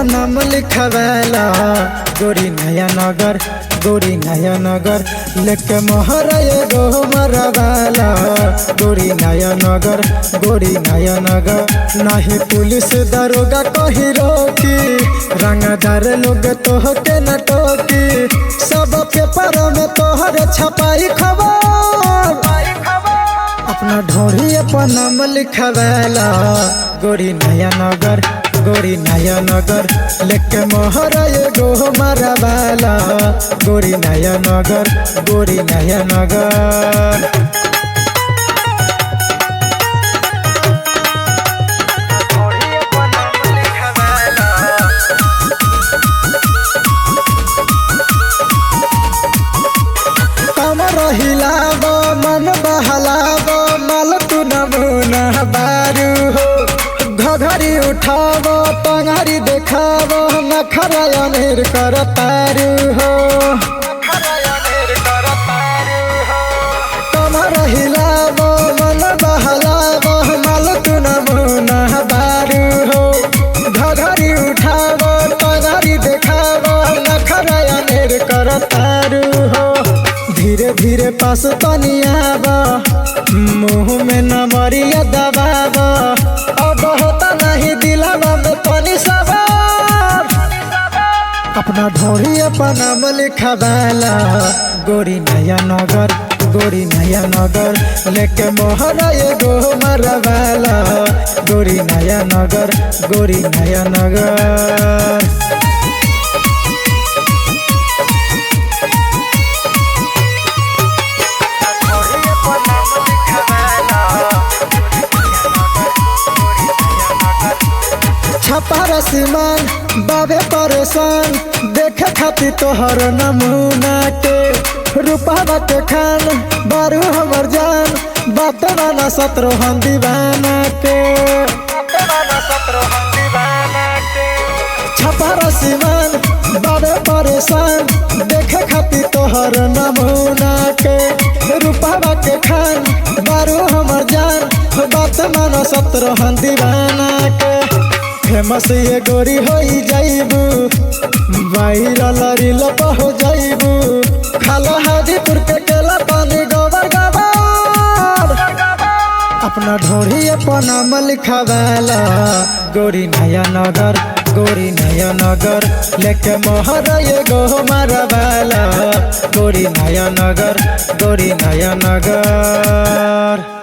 नाम लिखवाला गोरी नया नगर, गोरी नया नगर लेके मोहर एगो मरवाला गोरी नया नगर, गोरी नया नगर। नहीं पुलिस दरोगा कही रोकी, रंगदार लोग तोहके न टोकी, सब पेपर में तोहर छपाई खबर, अपना ढोरी पर नाम लिखवाला गोरी नया नगर, गोरी नया नगर लेके मोहर एगो मरवाला गोरी नया नगर, गोरी नया नगर। कमर हिलावो मन बहलावो माल तू नमूना बारू हो, घघरी उठावो टंगरी देखावो नखरा अनेर कर तारू हो। कमर हिलावो मन बहलावो माल तू नमूना बारू हो, घघरी उठावो टंगरी देखावो नखरा अनेर कर तारू हो। धीरे धीरे पास तनियाबा मुँह में न मरिया दबाबा, अब होता नहीं दिलावा में पानी सवार, अपना ढोरी पर नाम लिखवाला गोरी नया नगर, गोरी नया नगर लेके मोहर एगो मरवाला गोरी नया नगर, गोरी नया नगर। छपार सीमान बाबे परेशान देखे खातिर तोहर नमूना के, रूपा के खान बारू हमर जान बात माना सत्रोहन दीवाना के। छपार सीमान बाबे परेशान देखे खातिर तोहर नमूना के, रूपा के खान बारू हमर जान बात माना सत्रोहन दीवाना के। फेमस ये गोरी हो जाइबू, वायरल रील हो जाइबू, खालो हाजीपुर के केला पानी गोबर गोबर, अपना ढोरी पर नाम लिखवाला गोरी नया नगर, गोरी नया नगर लेके मोहर एगो मरवाला गोरी नया नगर, गोरी नया नगर।